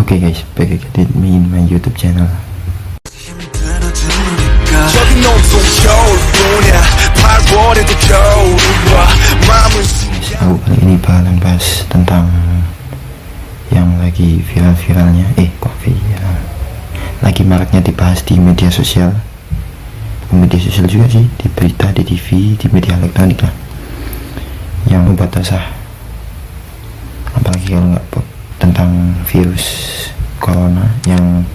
Oke guys, back again in my YouTube channel. Aku kali ini bakalan bahas tentang yang lagi viral-viralnya, lagi maraknya dibahas di media sosial. Media sosial juga sih, di berita, di TV, di media elektronik lah, yang obat basah. Apalagi kalau nggak tentang virus corona yang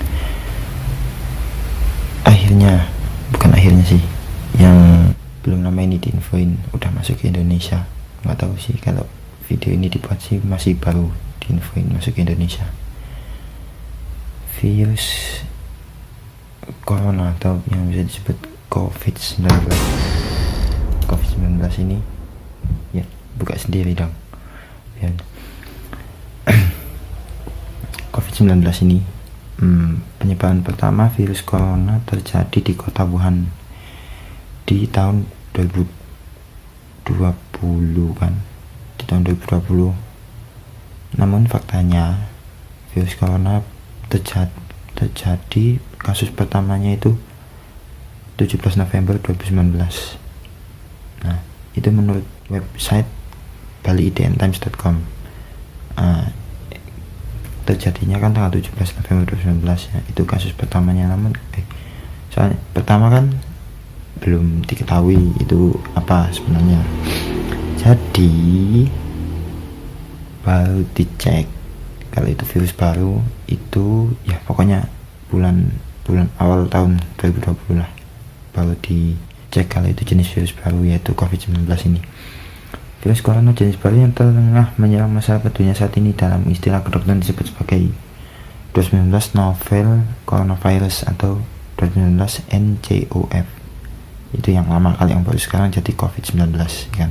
yang belum lama ini diinfoin udah masuk ke Indonesia. Nggak tahu sih, kalau video ini dibuat sih masih baru diinfoin masuk ke Indonesia. Virus corona atau yang bisa disebut COVID-19 ini ya, buka sendiri dong ya. COVID-19 ini penyebaran pertama virus corona terjadi di kota Wuhan di tahun 2020 kan, di tahun 2020. Namun faktanya virus corona terjadi kasus pertamanya itu 17 November 2019. Nah, itu menurut website baliidntimes.com. Terjadinya kan tanggal 17 November 2019 ya, itu kasus pertamanya. Namun soalnya pertama kan belum diketahui itu apa sebenarnya, jadi baru dicek kalau itu virus baru itu ya, pokoknya bulan awal tahun 2020 lah, baru dicek kalau itu jenis virus baru, yaitu COVID-19 ini. Virus corona jenis baru yang tengah menyerang masyarakat dunia saat ini dalam istilah kedokteran disebut sebagai 2019 novel coronavirus atau 2019 NCOV. Itu yang lama kali, yang baru sekarang jadi COVID-19 kan.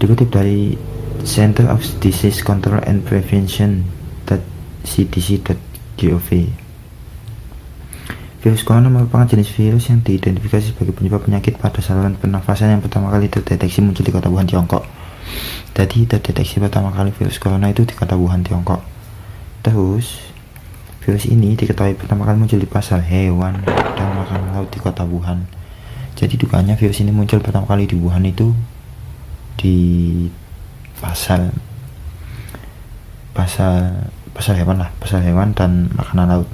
Dikutip dari Center of Disease Control and Prevention .cdc.gov, virus corona merupakan jenis virus yang diidentifikasi sebagai penyebab penyakit pada saluran pernafasan yang pertama kali terdeteksi muncul di kota Wuhan, Tiongkok. Jadi terdeteksi pertama kali virus corona itu di kota Wuhan, Tiongkok. Terus virus ini diketahui pertama kali muncul di pasar hewan dan makanan laut di kota Wuhan. Jadi dugaannya virus ini muncul pertama kali di Wuhan itu di pasar hewan dan makanan laut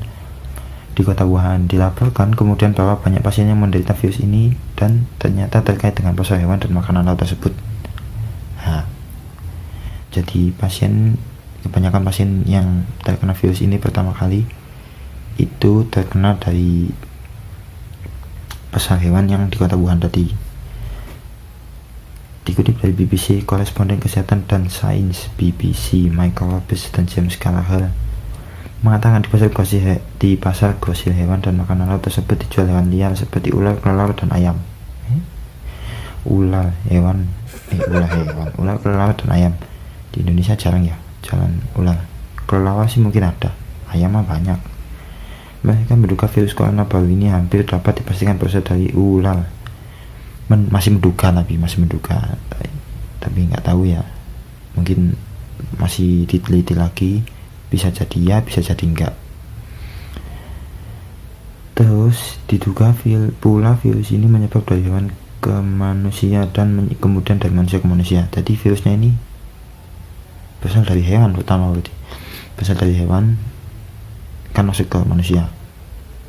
di kota Wuhan. Dilaporkan kemudian bahwa banyak pasien yang menderita virus ini dan ternyata terkait dengan pasar hewan dan makanan laut tersebut. Nah, jadi kebanyakan pasien yang terkena virus ini pertama kali itu terkena dari pasar hewan yang di kota Wuhan tadi. Dikutip dari BBC, koresponden kesehatan dan sains BBC Michael Lopez dan James Gallagher mengatakan di pasar grosir hewan dan makanan laut tersebut dijual hewan liar seperti ular, kelelawar, dan ayam. Ular, kelelawar, dan ayam. Di Indonesia jarang ya jalan ular. Kelelawar sih mungkin ada, ayam mah banyak. Mereka menduga virus corona baru ini hampir dapat dipastikan berasal dari ular. Masih menduga, tapi nggak tahu ya, mungkin masih diteliti lagi, bisa jadi ya, bisa jadi enggak. Terus diduga pula virus ini menyebar dari hewan ke manusia dan kemudian dari manusia ke manusia. Jadi virusnya ini berasal dari hewan pertama, berasal dari hewan kan masuk ke manusia.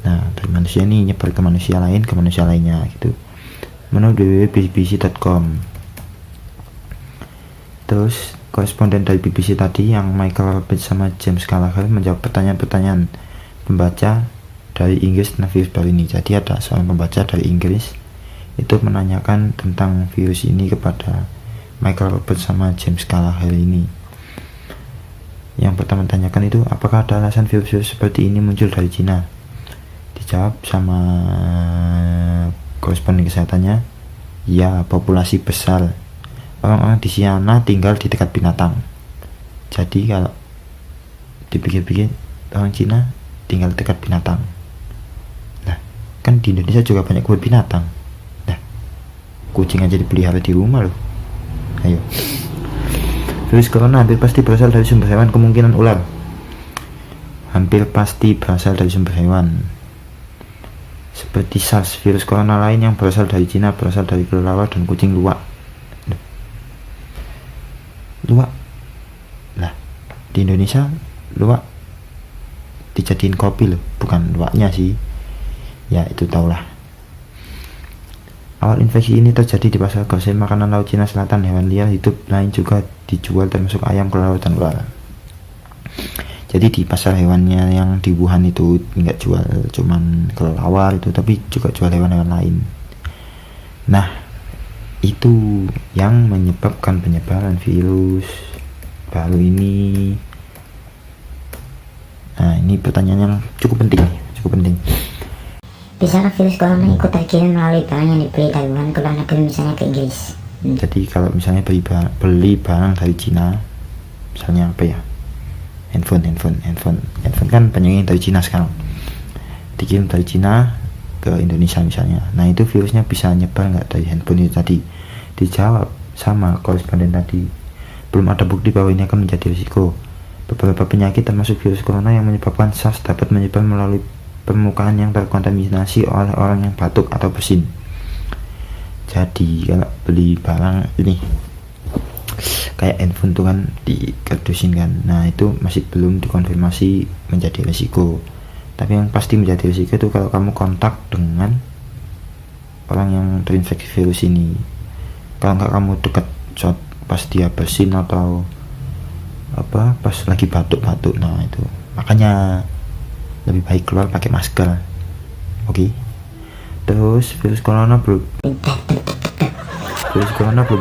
Nah, dari manusia ini nyebar ke manusia lain, ke manusia lainnya gitu, menurut www.bbc.com. Terus koresponden dari BBC tadi yang Michael Lopez sama James Gallagher menjawab pertanyaan-pertanyaan pembaca dari Inggris tentang virus baru ini. Jadi ada seorang pembaca dari Inggris itu menanyakan tentang virus ini kepada Michael Lopez sama James Gallagher ini. Yang pertama tanyakan itu, apakah ada alasan virus-virus seperti ini muncul dari Cina? Dijawab sama koresponden kesehatannya, ya, populasi besar orang-orang di sana tinggal di dekat binatang. Jadi kalau dipikir-pikir, orang Cina tinggal dekat binatang. Nah, kan di Indonesia juga banyak kebun binatang. Nah, kucing aja dipelihara di rumah loh. Ayo. Virus corona hampir pasti berasal dari sumber hewan, kemungkinan ular. hampir pasti berasal dari sumber hewan. Seperti SARS, virus corona lain yang berasal dari Cina berasal dari kelelawar dan kucing luwak. Luwak lah, di Indonesia luwak dijadiin kopi loh, bukan luwaknya sih. Ya itu taulah. Awal infeksi ini terjadi di pasar grosir makanan laut Cina Selatan. Hewan liar hidup lain juga dijual termasuk ayam, kelelawar, dan ular. Jadi di pasar hewannya yang di Wuhan itu nggak jual cuman kelelawar itu, tapi juga jual hewan-hewan lain. Nah, itu yang menyebabkan penyebaran virus baru ini. Nah, ini pertanyaan yang cukup penting. Bisakah virus corona ikut terkirim melalui barang yang dibeli dari Wuhan ke luar negeri, misalnya ke Inggris? Jadi kalau misalnya beli barang dari Cina, misalnya apa ya? Handphone kan banyaknya dari Cina sekarang, dikirim dari Cina ke Indonesia misalnya. Nah itu virusnya bisa nyebar nggak dari handphone itu tadi? Dijawab sama koresponden tadi, belum ada bukti bahwa ini akan menjadi risiko. Beberapa penyakit termasuk virus corona yang menyebabkan SARS dapat menyebar melalui permukaan yang terkontaminasi oleh orang yang batuk atau bersin. Jadi kalau beli barang ini kayak handphone tuh kan dikerdusin kan, nah itu masih belum dikonfirmasi menjadi risiko. Tapi yang pasti menjadi risiko itu kalau kamu kontak dengan orang yang terinfeksi virus ini. Kalau nggak kamu dekat pas dia bersin atau apa pas lagi batuk-batuk, nah itu makanya lebih baik keluar pakai masker. Oke. Terus virus corona belum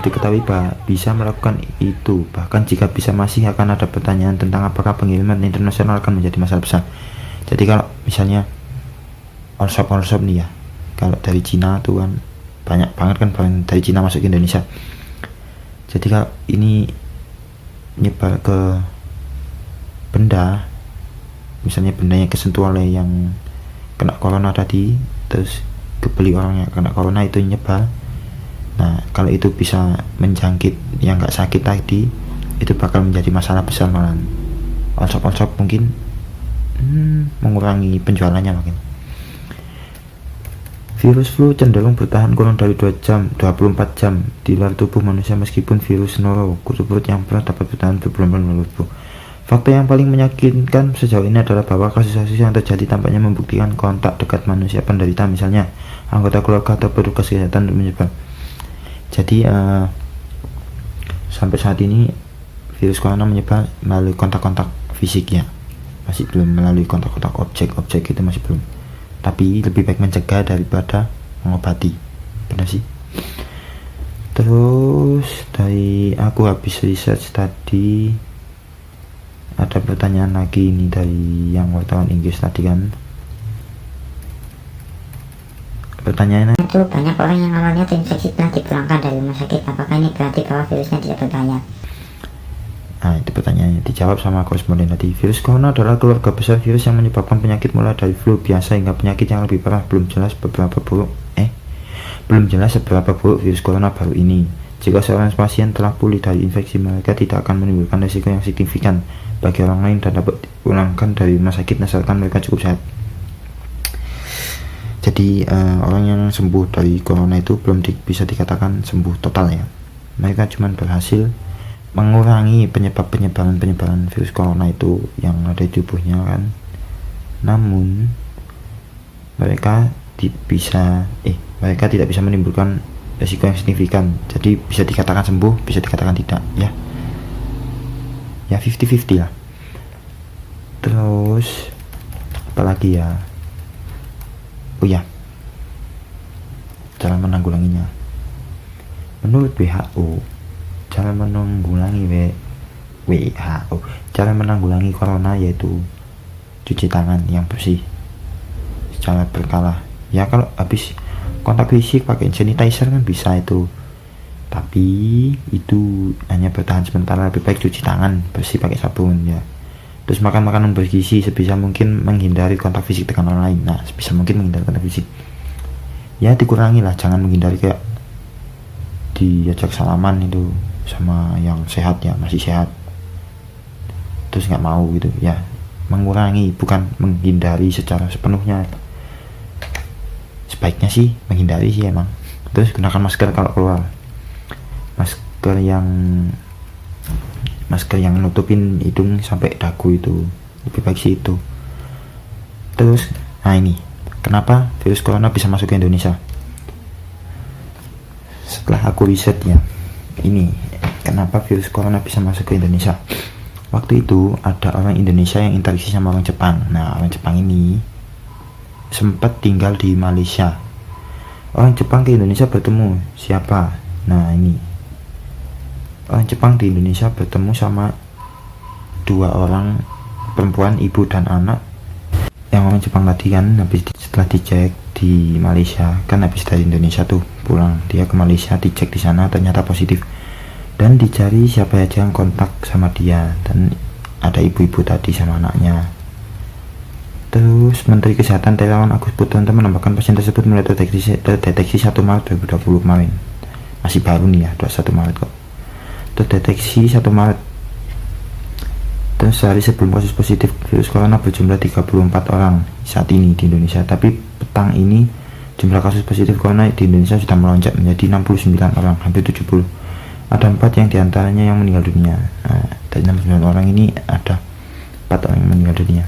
diketahui bisa melakukan itu. Bahkan jika bisa, masih akan ada pertanyaan tentang apakah pengiriman internasional akan menjadi masalah besar. Jadi kalau misalnya all shop nih ya, kalau dari Cina tuh kan banyak banget kan barang dari Cina masuk ke Indonesia. Jadi kalau ini nyebar ke benda, misalnya bendanya kesentuh oleh yang kena corona tadi, terus kebeli orang yang kena corona itu nyebar. Nah kalau itu bisa menjangkit yang nggak sakit tadi, itu bakal menjadi masalah besar malah. All shop mungkin mengurangi penjualannya mungkin. Virus flu cenderung bertahan kurang dari 24 jam di luar tubuh manusia, meskipun virus noro kutu perut yang berat dapat bertahan berbulan-bulan di luar tubuh. Fakta yang paling meyakinkan sejauh ini adalah bahwa kasus-kasus yang terjadi tampaknya membuktikan kontak dekat manusia penderita, misalnya anggota keluarga atau petugas kesehatan, menyebar. Jadi sampai saat ini virus corona menyebar melalui kontak-kontak fisik ya, masih belum melalui kontak-kontak objek itu masih belum. Tapi lebih baik mencegah daripada mengobati, benar sih. Terus dari aku habis research tadi, ada pertanyaan lagi ini dari yang wartawan Inggris tadi kan. Pertanyaannya itu banyak orang yang awalnya terinfeksi telah dipulangkan dari rumah sakit. Apakah ini berarti bahwa virusnya tidak berbahaya? Nah itu pertanyaannya dijawab sama koresponden tadi. Virus corona adalah keluarga besar virus yang menyebabkan penyakit mulai dari flu biasa hingga penyakit yang lebih parah. Belum jelas seberapa buruk virus corona baru ini. Jika seorang pasien telah pulih dari infeksi, mereka tidak akan menimbulkan risiko yang signifikan bagi orang lain dan dapat dipulangkan dari rumah sakit asalkan mereka cukup sehat. Jadi orang yang sembuh dari corona itu belum bisa dikatakan sembuh total ya. Mereka cuma berhasil mengurangi penyebaran virus corona itu yang ada di tubuhnya kan. Namun mereka tidak bisa menimbulkan risiko yang signifikan. Jadi bisa dikatakan sembuh, bisa dikatakan tidak ya. Ya 50-50 lah. Terus apalagi ya? Oh ya, cara menanggulanginya. Menurut WHO, cara menanggulangi corona yaitu cuci tangan yang bersih secara berkala. Ya kalau habis kontak fisik pakai sanitizer kan bisa itu, tapi itu hanya bertahan sementara. Lebih baik cuci tangan bersih pakai sabun ya. Terus makan makanan bergizi, sebisa mungkin menghindari kontak fisik dengan orang lain. Nah sebisa mungkin menghindari kontak fisik ya, dikurangi lah, jangan menghindari kayak diajak salaman itu sama yang sehat ya, masih sehat, terus nggak mau gitu ya, mengurangi, bukan menghindari secara sepenuhnya. Sebaiknya sih menghindari sih emang. Terus gunakan masker kalau keluar, masker yang nutupin hidung sampai dagu, itu lebih baik sih itu. Terus nah ini kenapa virus corona bisa masuk ke Indonesia. Setelah aku riset ya, ini kenapa virus corona bisa masuk ke Indonesia. Waktu itu ada orang Indonesia yang interaksi sama orang Jepang. Nah, orang Jepang ini sempat tinggal di Malaysia. Orang Jepang ke Indonesia bertemu siapa? Nah, ini orang Jepang di Indonesia bertemu sama 2 orang perempuan, ibu dan anak. Yang orang Jepang tadi kan setelah dicek di Malaysia, kan habis dari Indonesia tuh pulang, dia ke Malaysia, dicek di sana ternyata positif, dan dicari siapa aja yang kontak sama dia, dan ada ibu-ibu tadi sama anaknya. Terus Menteri Kesehatan Terawan Agus Putranto menambahkan pasien tersebut mulai terdeteksi 1 Maret 2020 kemarin. Masih baru nih ya, 21 Maret kok. Terdeteksi 1 Maret. Terus sehari sebelum kasus positif virus corona berjumlah 34 orang saat ini di Indonesia. Tapi petang ini jumlah kasus positif corona di Indonesia sudah melonjak menjadi 69 orang, hampir 70. Ada 4 yang diantaranya yang meninggal dunia. Nah, dari 69 orang ini ada 4 orang yang meninggal dunia.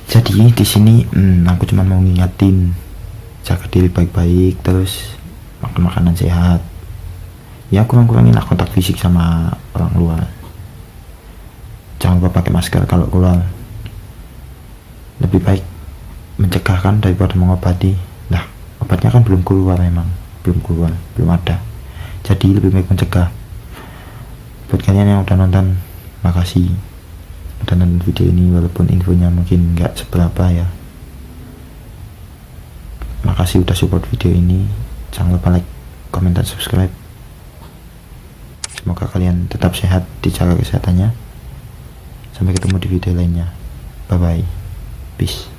Jadi di sini aku cuma mau ngingetin, jaga diri baik-baik, terus makan makanan sehat. Ya kurang-kuranginlah kontak fisik sama orang luar. Jangan lupa pakai masker kalau keluar. Lebih baik mencegah kan daripada mengobati. Nah, obatnya kan belum keluar, memang belum ada. Jadi lebih baik mencegah. Buat kalian yang udah nonton, makasih udah nonton video ini, walaupun infonya mungkin nggak seberapa ya. Makasih udah support video ini. Jangan lupa like, comment, dan subscribe. Semoga kalian tetap sehat, dijaga kesehatannya. Sampai ketemu di video lainnya. Bye bye. Peace.